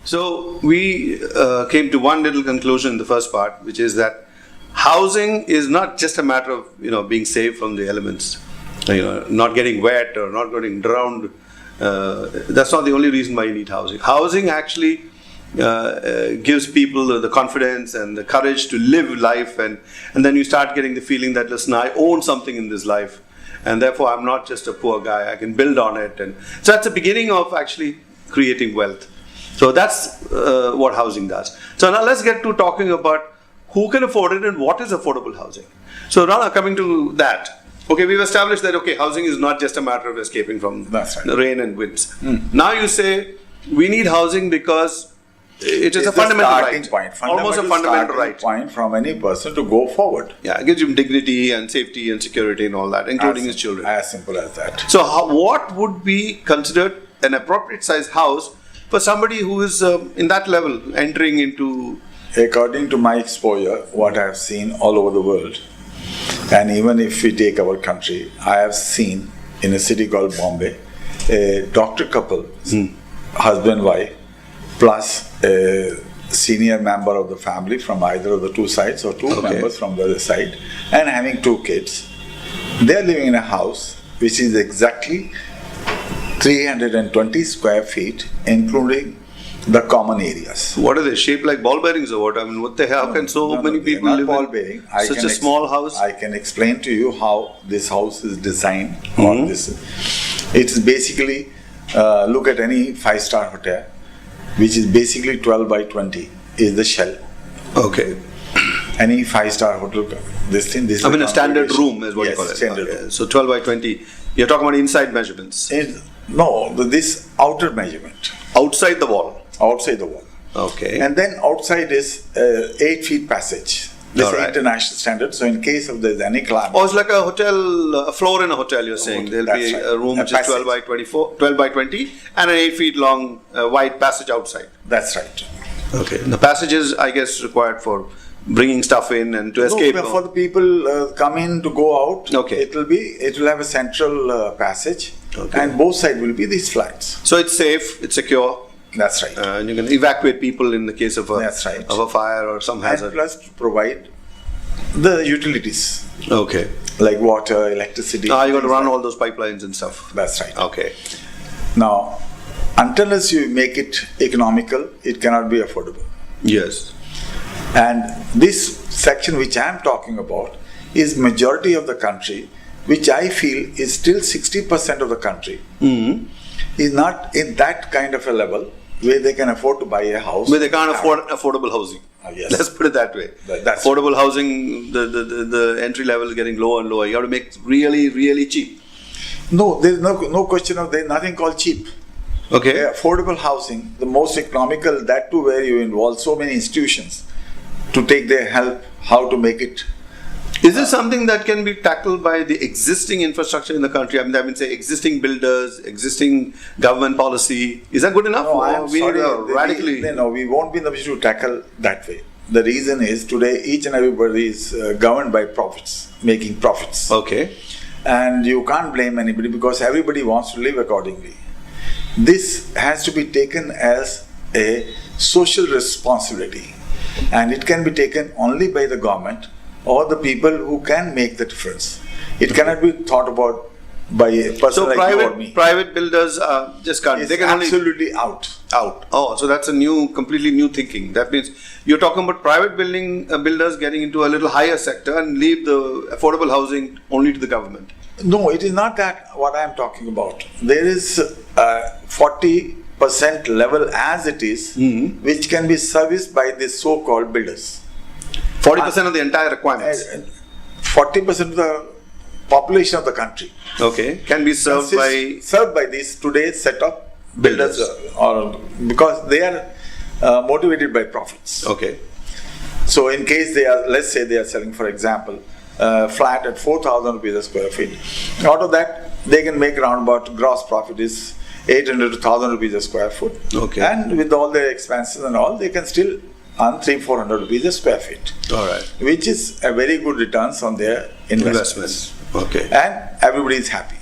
So we came to one little conclusion in the first part, which is that housing is not just a matter of being safe from the elements, not getting wet or not getting drowned. That's not the only reason why you need housing. Housing actually gives people the confidence and the courage to live life, and then you start getting the feeling that, listen, I own something in this life, and therefore I'm not just a poor guy, I can build on it. And so that's the beginning of actually creating wealth. So that's what housing does. So now let's get to talking about who can afford it and what is affordable housing. So Rana, coming to that, okay, we've established that, okay, housing is not just a matter of escaping from the rain and winds. Now you say we need housing because it is a fundamental right. Almost a fundamental right. Point from any person to go forward. Yeah, it gives him dignity and safety and security and all that, including his children. As simple as that. So what would be considered an appropriate size house for somebody who is in that level, entering into... According to my exposure, what I have seen all over the world, and even if we take our country, I have seen in a city called Bombay, a doctor couple, husband, wife, plus a senior member of the family from either of the two sides or two members from the other side, and having 2 kids. They are living in a house which is exactly 320 square feet, including the common areas. What are they? Shaped like ball bearings or what? I mean, what the hell? How can so many people live in such a small house? I can explain to you how this house is designed. On this. It's basically, look at any 5-star hotel, which is basically 12 by 20 is the shell. Okay. Any 5-star hotel, this I mean, a standard room is what you call it. Standard room. So 12 by 20. You're talking about inside measurements. No, this outer measurement. Outside the wall. Outside the wall. Okay. And then outside is 8 feet passage. This is international standard. So in case of there's any climate. Oh, it's like a hotel, a floor in a hotel. You're saying there'll be a room which is 12 by 12 by 20, and an 8 feet long wide passage outside. That's right. Okay. And the passage is, I guess, required for bringing stuff in and to escape. No, for the people come in to go out. Okay. It will have a central passage, and both sides will be these flats. So it's safe, it's secure. That's right. And you can evacuate people in the case of a fire or some hazard. And plus to provide the utilities. Okay. Like water, electricity. You got to run all those pipelines and stuff. That's right. Okay. Now, unless you make it economical, it cannot be affordable. Yes. And this section which I am talking about is majority of the country, which I feel is still 60% of the country, is not in that kind of a level where they can afford to buy a house. Where they can't afford affordable housing. Yes. Let's put it that way. That's affordable housing, the entry level is getting lower and lower. You have to make really, really cheap. No, there's no question of, there's nothing called cheap. Okay. Affordable housing, the most economical, that too where you involve so many institutions to take their help, how to make it. Is this something that can be tackled by the existing infrastructure in the country? I mean, say existing builders, existing government policy. Is that good enough? No, I'm sorry. Radically. We won't be in the position to tackle that way. The reason is today each and everybody is governed by profits, making profits. Okay. And you can't blame anybody because everybody wants to live accordingly. This has to be taken as a social responsibility, and it can be taken only by the government or the people who can make the difference. It cannot be thought about by a person like you or me. Private builders just can't. They can absolutely out. Oh, so that's a completely new thinking. That means you're talking about private builders getting into a little higher sector and leave the affordable housing only to the government. No, it is not that what I am talking about. There is 40% level as it is, which can be serviced by the so-called builders. 40% of the entire requirements. 40% of the population of the country. Okay, can be served by these today's set of builders, or because they are motivated by profits. Okay. So in case they are, let's say they are selling, for example, flat at 4,000 rupees a square feet. Out of that, they can make around about gross profit is 800 to 1,000 rupees a square foot. Okay. And with all their expenses and all, they can still earn 300-400 rupees a square feet. All right. Which is a very good returns on their investments. Okay. And everybody is happy.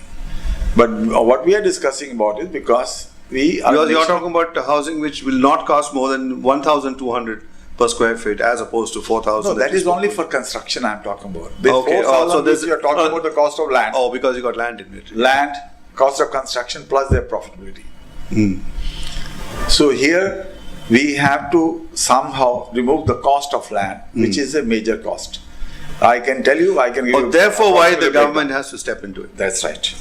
But what we are discussing about is because You're talking about housing which will not cost more than 1,200 per square feet as opposed to 4,000. No, that is only for construction I'm talking about. Okay. So you're talking about the cost of land. Oh, because you got land in it. Land, cost of construction plus their profitability. So here we have to somehow remove the cost of land, which is a major cost. I can tell you, I can give you. Therefore, why the government has to step into it. That's right.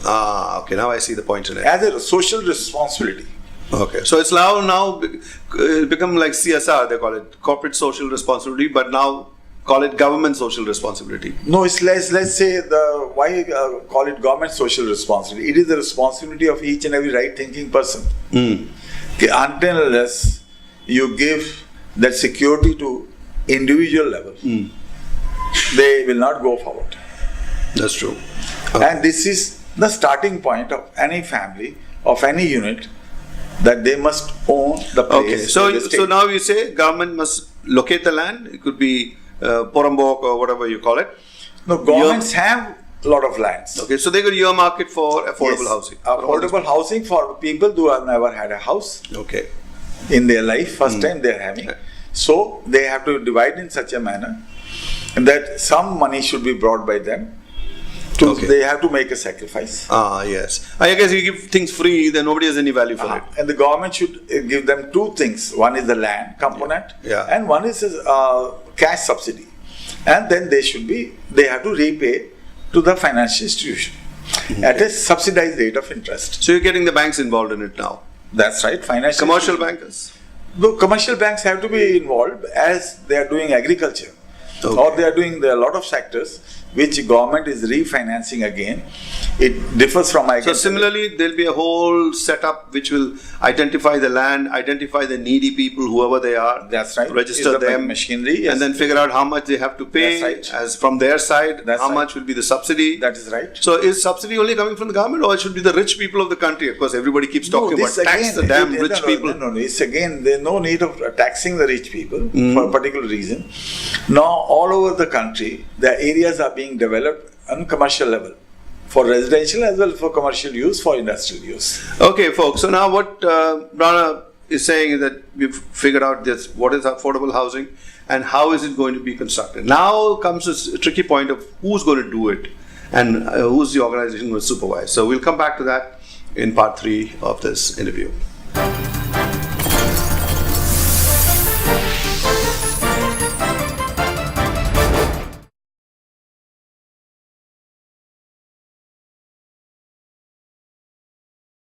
Okay. Now I see the point in it. As a social responsibility. Okay. So it's now become like CSR, they call it, corporate social responsibility, but now call it government social responsibility. No, it's let's say why call it government social responsibility? It is the responsibility of each and every right-thinking person. Okay, until unless you give that security to individual level, they will not go forward. That's true. And this is the starting point of any family, of any unit, that they must own the place. Okay, so now you say government must locate the land. It could be Porambok or whatever you call it. No, governments have a lot of lands. Okay, so they could earmark it for affordable housing. Affordable housing for people who have never had a house. Okay. In their life, first time they are having. So they have to divide in such a manner that some money should be brought by them. They have to make a sacrifice. Yes. I guess you give things free, then nobody has any value for it. And the government should give them two things. One is the land component, and one is cash subsidy. And then they have to repay to the financial institution at a subsidized rate of interest. So you're getting the banks involved in it now. That's right. Financial commercial bankers. The commercial banks have to be involved as they are doing agriculture, or they are doing a lot of sectors which government is refinancing again. It differs from agriculture. So similarly, there'll be a whole setup which will identify the land, identify the needy people, whoever they are. That's right. Register them, machinery, and then figure out how much they have to pay. That's right. As from their side, how much will be the subsidy. That is right. So is subsidy only coming from the government, or it should be the rich people of the country? Of course, everybody keeps talking about tax the damn rich people. No, it's again, there's no need of taxing the rich people for a particular reason. Now, all over the country, the areas are being developed on commercial level, for residential as well for commercial use, for industrial use. Okay, folks. So now what Rana is saying is that we've figured out this: what is affordable housing, and how is it going to be constructed. Now comes this tricky point of who's going to do it, and who's the organization going to supervise. So we'll come back to that in part 3 of this interview.